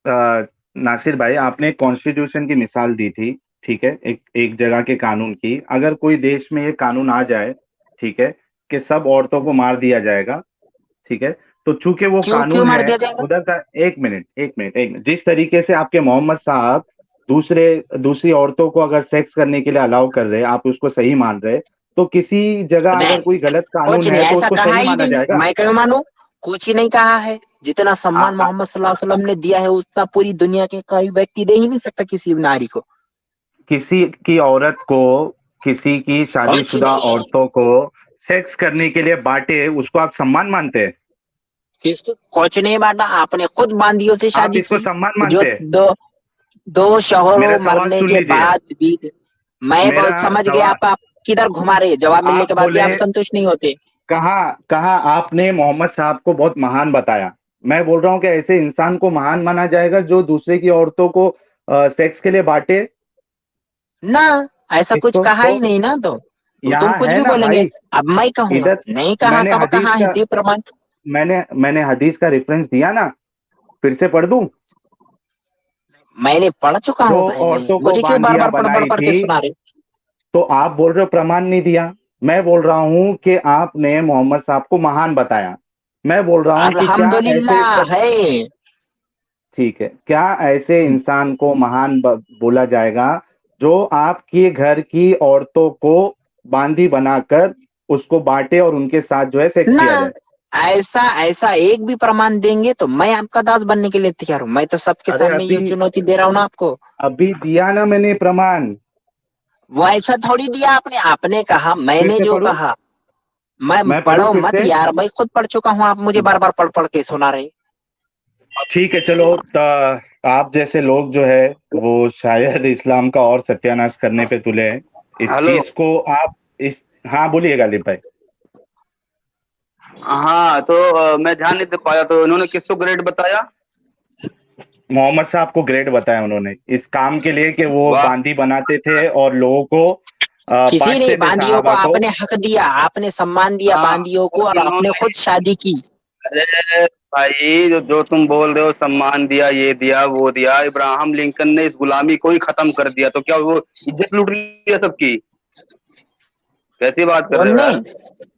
नासिर भाई, आपने कॉन्स्टिट्यूशन की मिसाल दी थी, ठीक है, एक जगह के कानून की। अगर कोई देश में ये कानून आ जाए, ठीक है, कि सब औरतों को मार दिया जाएगा, ठीक है, तो चूंकि वो क्यों क्यों कानून मार है दिया जाएगा? उधर का, एक मिनट, जिस तरीके से आपके मोहम्मद साहब दूसरी औरतों को अगर सेक्स करने के लिए अलाउ कर रहे हैं, आप उसको सही मान रहे, तो किसी जगह मैं अगर कोई गलत कुछ कानून नहीं है तो ऐसा उसको कहा सही ही माना नहीं, जाएगा। मैं क्यों मानू? कुछ ही नहीं कहा है। जितना आ, सम्मान आ, मोहम्मद सल्लल्लाहु अलैहि वसल्लम ने दिया है उतना पूरी दुनिया के कोई व्यक्ति दे ही नहीं सकता किसी भी नारी को। किसी की औरत को, किसी की कुछ शादीशुदा नहीं, औरतों को सेक्स करने के लिए बांटे, उसको आप सम्मान मानते हैं? किसको कुछ नहीं बांटा, आपने खुद बांदियों से आप शादी इसको की, सम्मान जो मानते हैं? दो मेरा शौहरों सवाल मरने सुन के लीजिए। बाद भी। मैं मेरा बहुत समझ गया सवाल, आपका, आप किधर घुमा रहे, जवाब मिलने आप के बाद भी बोले, आप संतुष्ट नहीं होते। कहा कहा आपने मोहम्मद साहब को बहुत महान बताया। मैं बोल रहा हूँ कि ऐसे इंसान को महान माना जाएगा जो दूसरे की औरतों को सेक्स के लिए बांटे? ना, ऐसा कुछ इसको कहा तो ही नहीं ना, तो तुम यहाँ कुछ है भी ना बोलेंगे। भाई, अब मैं कहूंगा इधर नहीं कहा, मैंने कब हदीस कहा है, का दे प्रमाण। मैंने हदीस का रेफरेंस दिया ना, फिर से पढ़ दूं? मैंने पढ़ चुका जो हूँ भाई, मैं औरतों को मुझे क्यों बार बांदिया बार पढ़ बनाई पढ़ के थी, सुना रहे? तो आप बोल रहे हो प्रमाण नहीं दिया। मैं बोल रहा हूँ कि आपने मोहम्मद साहब को महान बताया। मैं बोल रहा हूँ कि क्या ऐसे अल्हम्दुलिल्लाह है। ठीक है, क्या ऐसे इंसान को महान बोला जाएगा जो आपके घर की औरतों को बांदी बनाकर उसको बांटे और उनके साथ जो है सेक्स ना, किया जाए? ऐसा ऐसा एक भी प्रमाण देंगे तो मैं आपका दास बनने के लिए तैयार हूँ। मैं तो सबके अरे सामने ये चुनौती दे रहा हूँ ना आपको। अभी दिया ना मैंने प्रमाण। वो ऐसा थोड़ी दिया आपने, आपने कहा, फिर मैंने से जो पढ़ूं? कहा। मैं मैं पढ़ूं पढ़ो फिर मत से? यार, मैं खुद पढ़ चुका हूँ, आप मुझे बार बार पढ़ के सुना रहे। ठीक है, चलो, आप जैसे लोग जो है वो शायद इस्लाम का और सत्यानाश करने पे तुले हैं। इस हेलो। चीज को आप इस हाँ, बोलिए गालिब भाई। हाँ, तो मैं ध्यान नहीं दे पाया, तो उन्होंने किसको ग्रेड बताया? मोहम्मद साहब को ग्रेट बताया उन्होंने इस काम के लिए कि वो वाह। बांदी बनाते थे और लोगों को किसी बांटते नहीं, थे बांदियों को सहाबा को। आपने हक दिया, आपने सम्मान दिया हाँ, बांदियों को, और और आपने इन्होंने, खुद शादी की। अरे भाई, जो तुम बोल रहे हो सम्मान दिया, ये दिया, वो दिया, इब्राहिम लिंकन ने इस गुलामी को ही खत्म कर दिया, तो क्या वो इज्जत लूट लिया सबकी? कैसी बात कर रहे हो कौन ने? यार?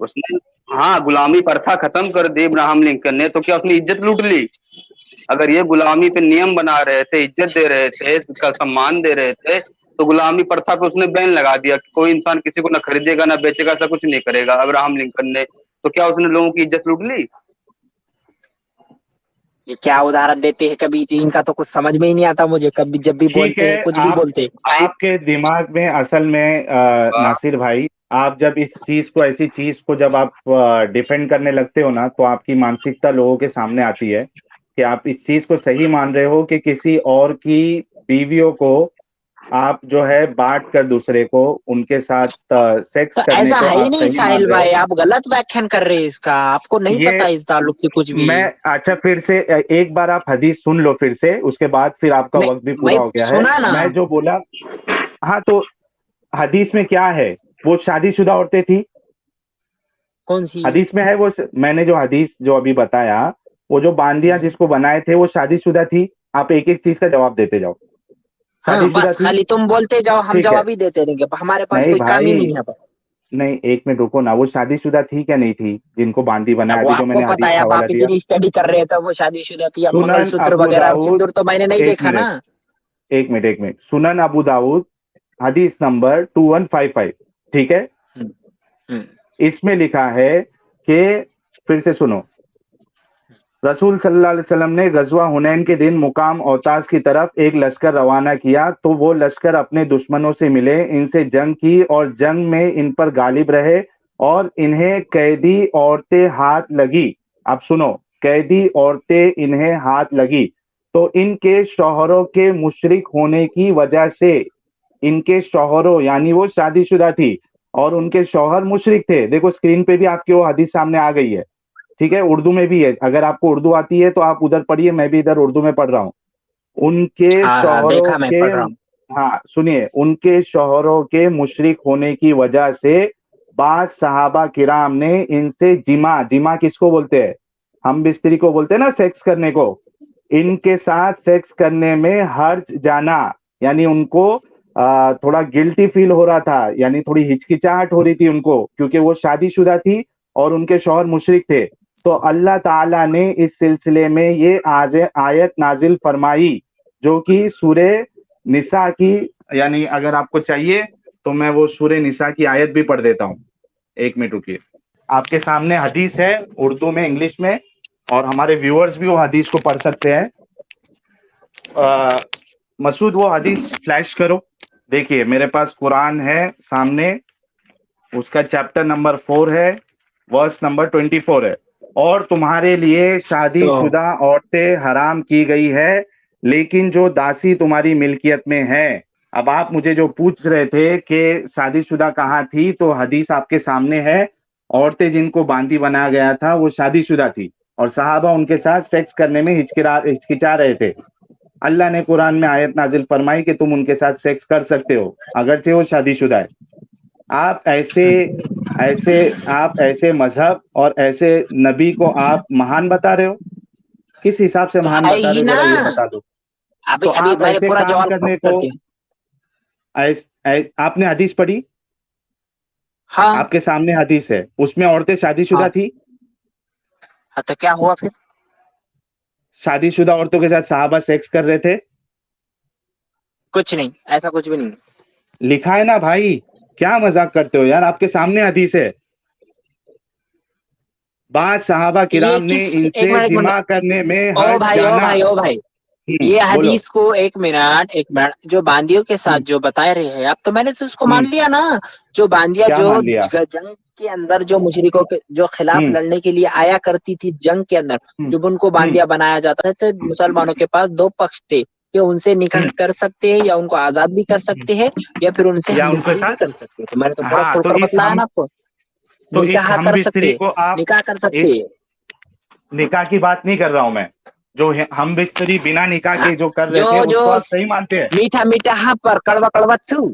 उसने, हाँ, गुलामी प्रथा खत्म कर दी इब्राहिम लिंकन ने, तो क्या उसने इज्जत लूट ली? अगर ये गुलामी पे नियम बना रहे थे, इज्जत दे रहे थे, इसका सम्मान दे रहे थे, तो गुलामी प्रथा पे उसने बैन लगा दिया कि कोई इंसान किसी को ना खरीदेगा ना बेचेगा, ऐसा कुछ नहीं करेगा अब्राहम लिंकन ने। तो क्या उसने लोगों की इज्जत लूट ली? ये क्या उदाहरण देते हैं, कभी इनका तो कुछ समझ में ही नहीं आता मुझे, कभी जब भी ठीक बोलते हैं है, कुछ भी बोलते हैं। भाई, आपके दिमाग में असल में नासिर भाई, आप जब इस चीज को, ऐसी चीज को जब आप डिफेंड करने लगते हो ना, तो आपकी मानसिकता लोगों के सामने आती है कि आप इस चीज को सही मान रहे हो कि किसी और की बीवियों को आप जो है बांट कर दूसरे को उनके साथ सेक्स तो करने ऐसा को है ही आप नहीं सही मान साहिल रहे भाई, हो। आप गलत व्याख्यान कर रहे हैं इसका, आपको नहीं ये पता इस ताल्लुक से कुछ भी। मैं, अच्छा फिर से एक बार आप हदीस सुन लो फिर से, उसके बाद फिर आपका मैं वक्त भी मैं पूरा हो गया है। सुना ना। मैं जो बोला, हाँ, तो हदीस में क्या है? वो शादीशुदा औरतें थी। कौन सी? हदीस में है वो, मैंने जो हदीस जो अभी बताया, वो जो बांदियां जिसको बनाए थे वो शादीशुदा थी। आप एक एक चीज का जवाब देते जाओ। हाँ, शादीशुदा बस थी, खाली तुम बोलते जाओ, हम ठीक है। जवाब ही देते रहेंगे, हमारे पास नहीं कोई काम ही भाई, नहीं है। नहीं, एक मिनट रुको ना, वो शादीशुदा थी क्या नहीं थी जिनको बांदी बनाया? अब वो अभी जो आपको मैंने पता हदीस है, का अब हवाला आप दिया। इतनी स्टडी कर रहे थे, वो शादीशुदा थी, अब सुनन मंगलसूत्र अबू वगैरह और दाऊद, सिंदूर तो मैंने नहीं एक देखा ना। मिनट, एक मिनट, एक मिनट, सुनन अबू दाऊद हदीस नंबर 2155, ठीक है। हम्म, हम्म, इसमें लिखा है कि, फिर से सुनो, रसूल सल्लल्लाहु अलैहि वसल्लम ने गजवा हुनैन के दिन मुकाम औतास की तरफ एक लश्कर रवाना किया, तो वो लश्कर अपने दुश्मनों से मिले, इनसे जंग की और जंग में इन पर गालिब रहे और इन्हें कैदी औरतें हाथ लगी। अब सुनो, कैदी औरतें इन्हें हाथ लगी, तो इनके शौहरों के मुशरिक होने की वजह से, इनके शौहरों यानी वो शादीशुदा थी और उनके शौहर मुशरिक थे। देखो स्क्रीन पे भी आपकी वो हदीस सामने आ गई है, ठीक है, उर्दू में भी है, अगर आपको उर्दू आती है तो आप उधर पढ़िए, मैं भी इधर उर्दू में पढ़ रहा हूँ। उनके हाँ हाँ, शौहरों देखा, मैं के, पढ़ रहा हूँ। हाँ सुनिए, उनके शौहरों के मुशरिक होने की वजह से बाद सहाबा किराम ने इनसे जिमा, जिमा किसको बोलते हैं? हम बिस्तरी को बोलते हैं ना, सेक्स करने को, इनके साथ सेक्स करने में हर्ज जाना, यानी उनको थोड़ा गिल्टी फील हो रहा था, यानी थोड़ी हिचकिचाहट हो रही थी उनको, क्योंकि वो शादीशुदा थी और उनके शौहर मुशरिक थे। तो अल्लाह ताला ने इस सिलसिले में ये आयत नाजिल फरमाई, जो कि सूरे निसा की, यानी अगर आपको चाहिए तो मैं वो सूरे निसा की आयत भी पढ़ देता हूँ। एक मिनट रुकिए, आपके सामने हदीस है उर्दू में, इंग्लिश में, और हमारे व्यूअर्स भी वो हदीस को पढ़ सकते हैं। मसूद वो हदीस फ्लैश करो, देखिए मेरे पास कुरान है सामने, उसका चैप्टर नंबर 4 है, वर्स नंबर 24 है। और तुम्हारे लिए तो शादीशुदा औरतें हराम की गई है, लेकिन जो दासी तुम्हारी मिल्कियत में है। अब आप मुझे जो पूछ रहे थे कि शादीशुदा कहाँ थी, तो हदीस आपके सामने है, औरतें जिनको बांदी बनाया गया था वो शादीशुदा थी और सहाबा उनके साथ सेक्स करने में हिचकिचा रहे थे। अल्लाह ने कुरान में आयत नाजिल फरमाई कि तुम उनके साथ सेक्स कर सकते हो अगरचे वो शादीशुदा है। आप ऐसे ऐसे आप ऐसे मजहब और ऐसे नबी को आप महान बता रहे हो? किस हिसाब से महान है बता ही रहे हो, ना। जरा ये बता दो। अभी तो अभी आप मैंने ऐसे पूरा काम जवाब करने कर को, दिया। आपने हदीस पढ़ी? हाँ आपके सामने हदीस है, उसमें औरतें शादीशुदा हाँ थी। हाँ, तो क्या हुआ फिर? शादीशुदा औरतों के साथ सहाबा सेक्स कर रहे थे। कुछ नहीं, ऐसा कुछ भी नहीं। लिखा है ना भाई, क्या मजाक करते हो यार, आपके सामने हदीस है। बाद सहाबा ये किराम ने किस, एक इनसे मिनट, एक मिनट। जिमा करने में ओ हर्ज भाई, ओ जाना। भाई, ओ भाई, ये बोलो। हदीस को, एक मिनट, एक मिनट, जो बांदियों के साथ हम्म, जो बता रहे हैं आप, तो मैंने तो उसको मान हम्म, लिया ना। जो बांदिया क्या जो मान लिया? जंग के अंदर जो मुशरिकों के जो खिलाफ हम्म, लड़ने के लिए आया करती थी जंग के अंदर, हम्म, जब उनको हम्म, बांदिया बनाया जाता था, तो मुसलमानों के पास दो पक्ष थे कि उनसे निकाह हम्म, कर सकते हैं या उनको आजाद भी कर सकते हैं, या फिर उनसे हम या उनके बिस्तरी भी साथ, कर सकते हैं। तो मैंने तो पूरा हाँ, तो खुलकर बतलाया ना आपको। इस निकाह हम कर बिस्तरी सकते, को आप, निकाह कर सकते। इस निकाह की बात नहीं कर रहा हूं मैं, जो हम बिस्तरी बिना निकाह हाँ, के जो कर रहे थे जो जो उसको आप सही मानते हैं? मीठा मीठा हाँ पर कड़वा कड़वा थू।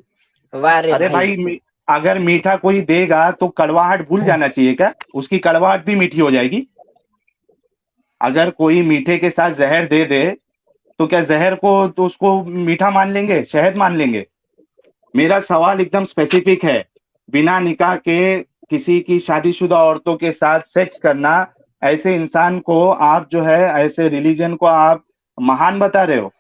वाह रे अरे भाई। भाई अगर मीठा कोई देगा तो कड़वाहट भूल जाना चाहिए क्या? उसकी कड़वाहट भी मीठी हो जाएगी। अगर कोई मीठे के साथ जहर दे दे तो क्या जहर को तो उसको मीठा मान लेंगे, शहद मान लेंगे? मेरा सवाल एकदम स्पेसिफिक है। बिना निकाह के किसी की शादीशुदा औरतों के साथ सेक्स करना, ऐसे इंसान को आप जो है, ऐसे रिलीजन को आप महान बता रहे हो?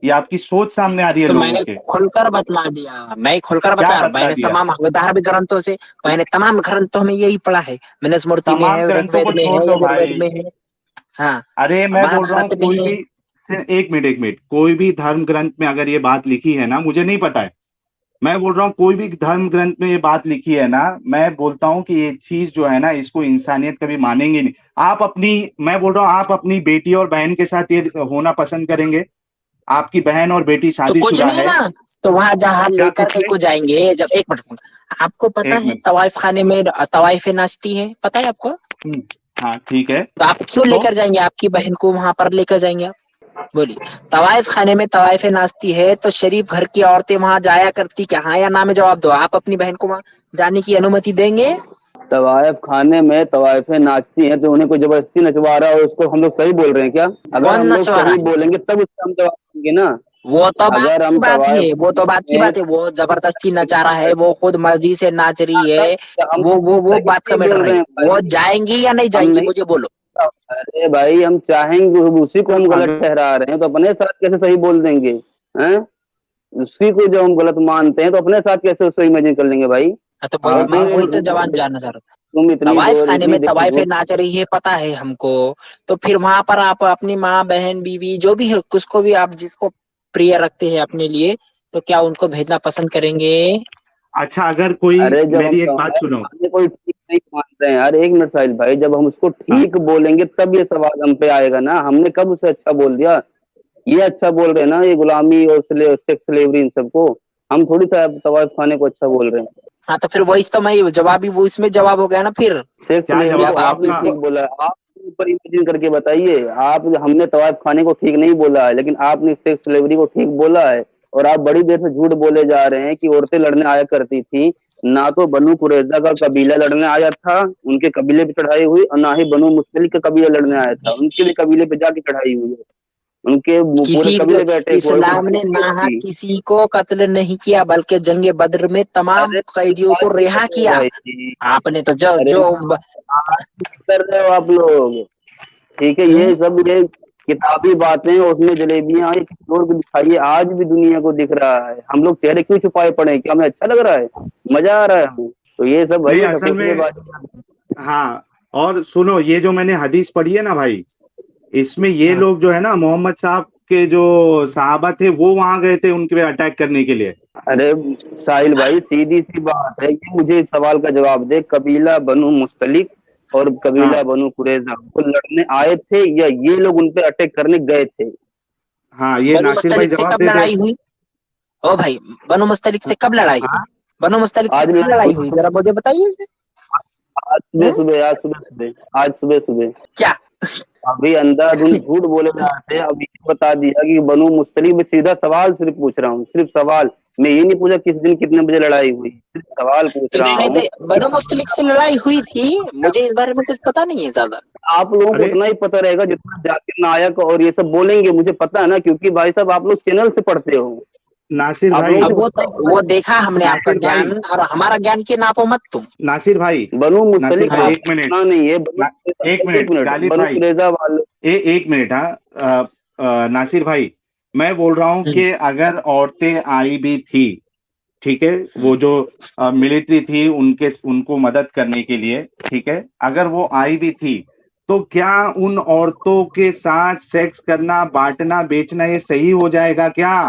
ये आपकी सोच सामने आ रही है तो लोगों मैंने के। खुलकर बतला दिया, मैं खुलकर क्या बता रहा हूँ। बतला मैंने दिया? तमाम धार्मिक ग्रंथों से, मैंने तमाम ग्रंथों में यही पढ़ा है। मैंने स्मृति में तमाम है, ग्रंथों ऋग्वेद को में छोड़ है, दो यजुर्वेद भाई। में है। हाँ, अरे मैं बोल रहा हूँ महाभारत में कोई है। भी, एक मिनट, कोई भी धर्म ग्रंथ में अगर ये बात लिखी है ना, मुझे नहीं पता है, मैं बोल रहा हूँ कोई भी धर्म ग्रंथ में ये बात लिखी है ना, मैं बोलता हूँ कि ये चीज जो है ना, इसको इंसानियत कभी मानेंगे नहीं। आप अपनी, मैं बोल रहा हूँ आप अपनी बेटी और बहन के साथ ये होना पसंद करेंगे? आपकी बहन और बेटी तो कुछ शादीशुदा नहीं है। ना, तो वहां जहाँ क्या लेकर कुछ के नहीं? को जाएंगे, जब एक मिनट, आपको पता एक है मिनट। तवाइफ खाने में तवाइफे नाचती है, पता है आपको? हम्म, हाँ ठीक है। तो आप क्यों तो लेकर जाएंगे आपकी बहन को वहां पर लेकर जाएंगे आप? बोलिए। तवाइफ खाने में तवाइफे नाचती है तो शरीफ घर की औरतें वहां जाया करती क्या? हाँ या ना में जवाब दो। आप अपनी बहन को वहां जाने की अनुमति देंगे? तवायफ खाने में तवायफें नाचती हैं तो उन्हें कोई जबरदस्ती नचवा रहा है, उसको हम लोग सही बोल रहे हैं क्या? अगर कौन हम लोग नचवा रहा सही है? बोलेंगे तब उसका हम जवाब देंगे ना। वो तो बात अगर की हम बात है, तवायफ वो तो बात की में बात है। वो जबरदस्ती नचा रहा है, वो खुद मर्जी से नाच रही तब है। हम वो सही बात का नहीं मैटर बोल रहे नहीं। हैं वो भाई। जाएंगी या नहीं हम जाएंगी, नहीं, मुझे बोलो। अरे भाई हम चाहेंगे, उसी को हम गलत अगर ठहरा रहे हैं तो अपने साथ कैसे सही बोल देंगे? हैं? उसी को जब हम गलत मानते हैं तो अपने साथ कैसे उसको इमेजिन कर लेंगे भाई? हाँ, तो हाँ मैं तो वही तो जवाब जानना चाह रहा था। तुम इतनी तवाइफ जोर खाने इतनी में देर तवाइफे झूठ। नाच रही है, पता है हमको। तो फिर वहां पर आप अपनी माँ बहन बीवी जो भी है, किसको भी आप जिसको प्रिय रखते हैं अपने लिए, तो क्या उनको भेजना पसंद करेंगे? अच्छा, अगर कोई, अरे जब हम मेरी एक बात तवायफ सुनो। खाने को ठीक नहीं मान रहे हैं, अरे एक मिनट साहिल भाई, जब हम उसको हाँ, ठीक बोलेंगे तब ये सवाल हम पे आएगा ना। हमने कब उसे अच्छा बोल दिया? ये अच्छा बोल रहे हैं ना, ये गुलामी और सेक्स स्लेवरी इन सबको। हम थोड़ी सा तवायफ खाने को अच्छा बोल रहे हैं। हाँ, तो फिर वही तो मैं जवाब ही वो इसमें जवाब हो गया ना फिर। सेक्स क्या स्लेवरी जब को जवाब आप आपने आपका? इसको, ठीक बोला है, आप ऊपर इमेजिन करके बताइए। आप, हमने तवायफ खाने को ठीक नहीं बोला है, लेकिन आपने सेक्स स्लेवरी को ठीक बोला है। और आप बड़ी देर से झूठ बोले जा रहे हैं कि औरतें लड़ने आया करती थी। ना तो बनु कुरैजा का कबीला लड़ने आया था, उनके कबीले पे चढ़ाई हुई, और ना ही बनु मुस्तलिक का कबीला लड़ने आया था, उनके भी कबीले पे जाके चढ़ाई हुई है। उनके पूरे किसी को कबीले पे अटैक हुआ है, उनकी इस्लाम ने बेटी नाहक थी। किसी को कत्ल नहीं किया, बल्कि जंगे बद्र में तमाम अरे कैदियों आज को भी कर रिहा रहे हो किया। भाई। आपने तो जो अरे जो आज भी कर रहे हो आप लोग। ठीक है, हम्म, ये सब ये किताबी बातें, उसमें जलेबियां एक और को दिखाइए, आज भी दुनिया को दिख रहा है। हम लोग चेहरे क्यों छुपाए पड़े हैं? क्या हमें अच्छा लग रहा है? मजा आ रहा है हमें? तो ये सब भाई नहीं ये असल में, सफेदबाजी। हाँ, और सुनो, ये जो मैंने हदीस पढ़ी है ना भाई, इसमें ये हाँ। लोग जो है ना, मोहम्मद साहब के जो सहाबा थे वो वहां गए थे उनके पे अटैक करने के लिए। अरे साहिल भाई, सीधी सी बात है कि मुझे इस सवाल का जवाब दे। कबीला बनु मुस्तलिक और कबीला हाँ, बनु कुरैजा वो लड़ने आए थे या ये लोग उन पे अटैक करने गए थे? हाँ, ये बनु नासिर भाई मुस्तलिक से जवाब कब दे दे। लड़ाई हुई? ओ भाई, बनु मुस्तलिक से कब लड़ाई हुई? हाँ, बनु मुस्तलिक से आज कब लड़ाई लड़ाई हुई हुई, थी। जरा मुझे बताइए इसे। आज सुबह हम्म? सुबह, आज सुबह सुबह, आज सुबह सुबह। क्या? अभी अंधाधुंध झूठ बोले जा रहे थे, अभी बता दिया कि बनु मुस्तलिक में। सीधा सवाल सिर्फ पूछ रहा हूँ, सिर्फ सवाल। मैं ये नहीं पूछा किस दिन कितने बजे लड़ाई हुई, सिर्फ सवाल पूछ तो रहा मैंने हूँ तो कि बनु मुस्तलिक से लड़ाई हुई थी, मुझे इस बारे में कुछ पता नहीं है ज्यादा। आप लोगों को अरे उतना ही पता रहेगा जितना जाकिर नायक और ये सब बोलेंगे। मुझे पता है ना, क्योंकि भाई साहब आप लोग चैनल से पढ़ते हो। नासिर आप भाई, लोगों अब को वो उतना तो ही पता वो देखा हमने आपका नासिर ज्ञान, भाई, और हमारा ज्ञान के नापो मत तुम। नासिर भाई, बनु नासिर मुस्तलिक भाई, हाँ। एक मिनट। सुना नहीं है ना, एक एक मिनट मिनट, गालिब बनु भाई, कुरैजा वाले। एक मिनट। हाँ, नासिर भाई, मैं बोल रहा हूँ हम्म, कि अगर औरतें आई भी थी, ठीक है, हम्म। वो जो मिलिट्री थी उनके, उनको मदद करने के लिए, ठीक है, अगर वो आई भी थी, तो क्या उन औरतों के साथ सेक्स करना, बांटना, बेचना ये सही हो जाएगा क्या?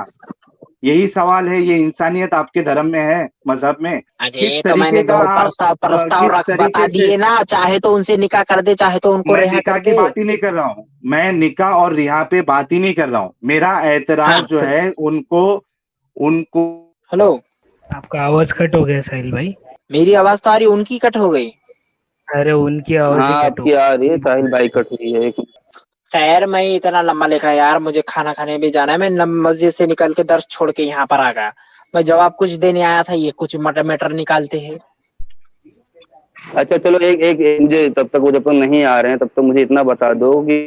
यही सवाल है। ये इंसानियत आपके धर्म में है, मजहब में? किस अरे तो मैंने तरीके का दो आप प्रस्ताव प्रस्ताव किस रख बता तरीके से? दिए ना, चाहे तो उनसे निकाह कर दे, चाहे तो उनको मैं रिहा निकाह कर की दे। बात ही नहीं कर रहा हूँ, मैं निकाह और रिहा पे बात ही नहीं कर रहा हूँ। मेरा हाँ, एतराज जो फिर है उनको, उनको हेलो, आपका आवाज कट हो गया साहिल भाई। मेरी आवाज तो आ रही, उनकी कट हो गई। अरे उनकी आवाज हाँ ही कट हो आपकी आ रही है, साहिल गई। भाई कट रही है एक। खैर, मैं इतना लंबा लिखा यार, मुझे खाना खाने भी जाना है। मैं मस्जिद से निकल के दर्श छोड़ के यहाँ पर आ गया। मैं जवाब कुछ देने आया था, ये कुछ मैटर निकालते हैं। अच्छा चलो एक मुझे तब तक वो जब तक नहीं आ रहे हैं तब तक मुझे इतना बता दो कि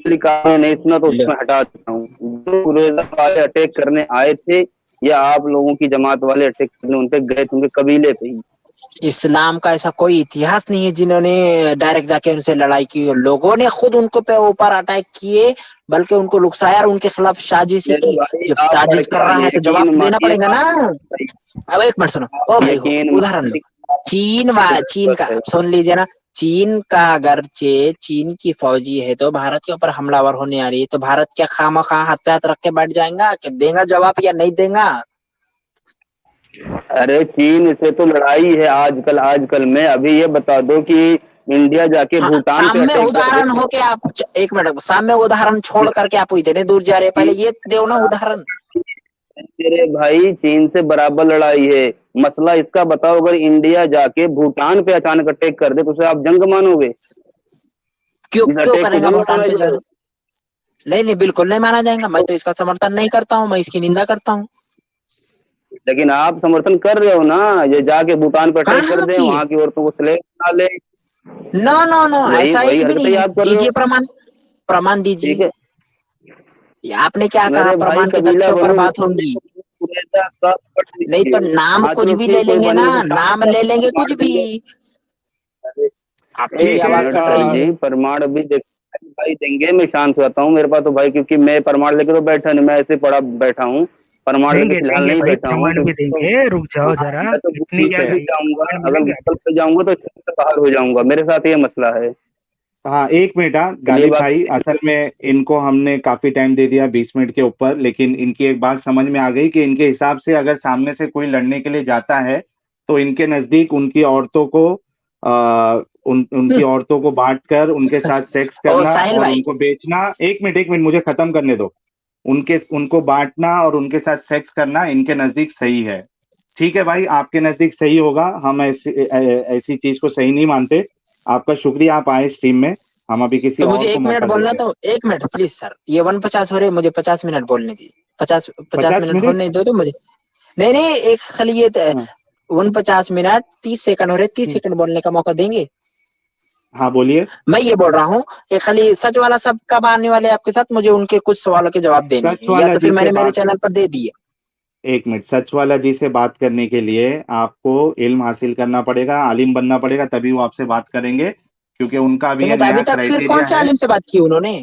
लिखा है नहीं सुना तो लो, उसमें हटा देता हूँ। जो कुरैजा वाले अटैक करने आए थे या आप लोगों की जमात वाले अटैक करने उन पे गए थे, उनके कबीले पे ही? इस्लाम का ऐसा कोई इतिहास नहीं है जिन्होंने डायरेक्ट जाके उनसे लड़ाई की। लोगों ने खुद उनको पे ऊपर अटैक किए, बल्कि उनको लुकसाया और उनके खिलाफ साजिश मेरे की। भाई जब आप साजिश कर रहा है तो जवाब यकीन तो देना मानिए पड़ेगा ना। अब एक मिनट सुनो, ओ भाई हो, यकीन उदाहरण लो। मानिए चीन का सुन लीजिए ना। चीन का अगरचे चीन की फौजी है तो भारत के ऊपर हमलावर होने आ रही है, तो भारत क्या खामखा हाथ पे हाथ रख के बैठ जाएगा कि देगा जवाब या नहीं देगा? अरे चीन से तो लड़ाई है आजकल में। अभी ये बता दो कि इंडिया जाके हाँ, भूटान पे सामने अटैक कर दे। उदाहरण हो के आप एक मिनट, सामने उदाहरण छोड़ करके आप इतने दूर जा रहे हैं, पहले ये दो ना उदाहरण। तेरे भाई चीन से बराबर लड़ाई है। मसला इसका बताओ, अगर इंडिया जाके भूटान पे अचानक अटैक कर दे तो उसे आप जंग मानोगे? क्यों इस क्यों अटैक को करेगा जंग भूटान माना पे जाएगा? जाना? नहीं नहीं, बिल्कुल नहीं माना जाएगा। मैं तो इसका समर्थन नहीं करता हूँ, मैं इसकी निंदा करता हूँ। लेकिन आप समर्थन कर रहे हो ना, ये जाके भूटान पे अटैक कर कहाँ दे, की? वहां की औरतों को स्लेव बना ले। नो नो नो, वही ऐसा वही एक भी हरकतें नहीं है। आप कर रहे हो। दीजिए प्रमाण, प्रमाण ठीक दीजिए। है। ये आपने क्या कहा, मेरे भाई प्रमाण के कबीला तथ्यों पर बनो बात होगी। कुरैजा का पट नहीं तो लीजिए। नाम हाँ कुछ चलो भी ले ठीक, कोई लेंगे ना, बनेगी भूटान नाम का ले लेंगे प्रमाण कुछ भी। देंगे। अरे आपकी भी ठीक है। आवाज कट सर रही है। जी प्रमाण अभी देख भाई देंगे, मैं शांत रहता हूँ। मेरे पास तो भाई क्योंकि मैं प्रमाण लेके तो बैठा नहीं, मैं ऐसे पड़ा बैठा हूँ। प्रमाण लेके देंगे फिलहाल देंगे नहीं भाई, बैठा हूँ प्रमाण भी क्योंकि तो देंगे, रुक जाओ हाँ, जरा। मैं तो इतनी ठीक क्या गूगल है। भी चाहिए, जाऊंगा। प्रमाण अगर मिलेंगे गूगल आपको। पे जाऊंगा तो शहर से बाहर हो जाऊंगा। मेरे साथ ये मसला है। हाँ, एक मिनट। हाँ, चलिए गालिब भाई, बाकी असल में इनको हमने काफी टाइम दे दिया, 20 मिनट के ऊपर, लेकिन इनकी एक बात समझ में आ गई कि इनके हिसाब से अगर सामने से कोई लड़ने के लिए जाता है तो इनके नजदीक उनकी औरतों को उनकी औरतों को बांट कर उनके साथ सेक्स ओ करना साहिल और भाई, उनको बेचना। एक मिनट मुझे खत्म करने दो। उनको बांटना और उनके साथ सेक्स करना इनके नजदीक सही है। ठीक है भाई, आपके नजदीक सही होगा, हम ऐसी चीज को सही नहीं मानते। आपका शुक्रिया, आप आए स्ट्रीम में। हम अभी किसी तो और मुझे को 1 मिनट मौका बोलना, देते हैं। तो 1 मिनट प्लीज सर। ये 150 हो रहे, मुझे 50 मिनट बोलने दीजिए। 50 50 मिनट मिनट होने दो तो मुझे। नहीं नहीं, एक खाली ये हाँ। 49 मिनट 30 सेकंड हो रहे, 30 सेकंड बोलने का मौका देंगे? हाँ, बोलिए। मैं ये बोल रहा हूँ कि खाली सच वाला सब कब आने वाले हैं आपके साथ, मुझे उनके कुछ सवालों के जवाब देने सच हैं, या वाला तो जी फिर से मैंने मेरे बात चैनल पर दे दिए। एक मिनट, सच वाला जी से बात करने के लिए आपको इल्म हासिल करना पड़ेगा, आलिम बनना पड़ेगा, तभी वो आपसे बात करेंगे, क्योंकि उनका भी तो ये नहीं तो नया अभी तक फिर कौन क्राइटेरिया से है। आलिम से बात की उन्होंने?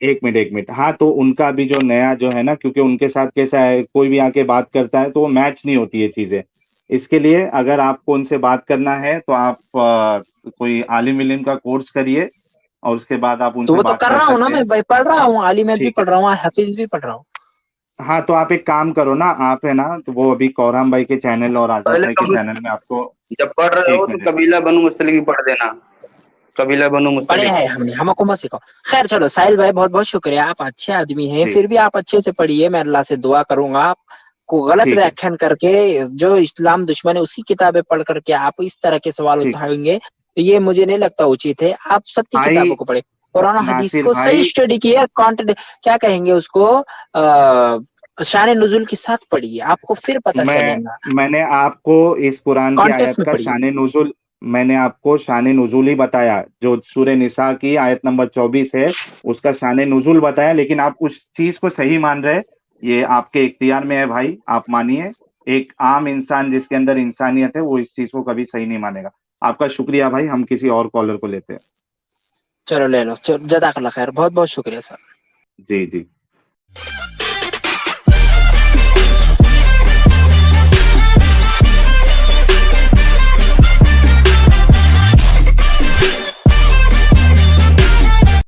एक मिनट। हाँ, तो उनका भी जो नया जो है ना, क्योंकि उनके साथ कैसा है, कोई भी आके बात करता है तो वो मैच नहीं होती है चीजें। इसके लिए अगर आपको उनसे बात करना है तो आप कोई आलिम इल्म का कोर्स करिए और उसके बाद आप तो उनसे वो तो बात कर कर रहा हूँ ना, सकते हैं। मैं भाई पढ़ रहा हूँ, आलिमियत भी ठीक है। पढ़ रहा हूँ, हाफिज भी पढ़ रहा हूँ। हाँ, तो आप एक काम करो ना, आप है ना, तो वो अभी कौराम भाई के चैनल और आजाद पहले भाई के कब चैनल में आपको। जब पढ़ रहे हो एक तो मिनट। कबीला बनो मुस्तलिक भी पढ़ देना। कबीला बनो पढ़े मुस्तलिक। हैं हमने, हमको मत सिखाओ। खैर चलो साहिल भाई, बहुत बहुत शुक्रिया, आप अच्छे आदमी हैं, ठीक। फिर भी आप अच्छे से पढ़िए, मैं अल्लाह से दुआ करूंगा। आपको गलत ठीक है। व्याख्यान करके जो इस्लाम दुश्मन है उसकी किताबें पढ़ करके आप इस तरह के सवाल ठीक। उठाएंगे, तो ये मुझे नहीं लगता उचित है। आप सत्य भाई किताबों को पढ़े, कुरान हदीस नासिर को सही भाई, स्टडी किए, क्या कहेंगे उसको, शान नुजुल के साथ पढ़िए, आपको फिर पता मैं चलेगा। मैंने आपको इस कुरान की आयत कॉन्टेक्स्ट में का पढ़िए। शान नुजुल, मैंने आपको शान नुजुल ही बताया, जो सूरह निसा की आयत नंबर 24 है, उसका शान नुजुल बताया, लेकिन आप उस चीज को सही मान रहे। ये आपके इख्तियार में है भाई, आप मानिए। एक आम इंसान जिसके अंदर इंसानियत है वो इस चीज को कभी सही नहीं मानेगा। आपका शुक्रिया भाई, हम किसी और कॉलर को लेते हैं। चलो ले लो, जज़ाकल्लाह खैर, बहुत बहुत शुक्रिया सर। जी जी।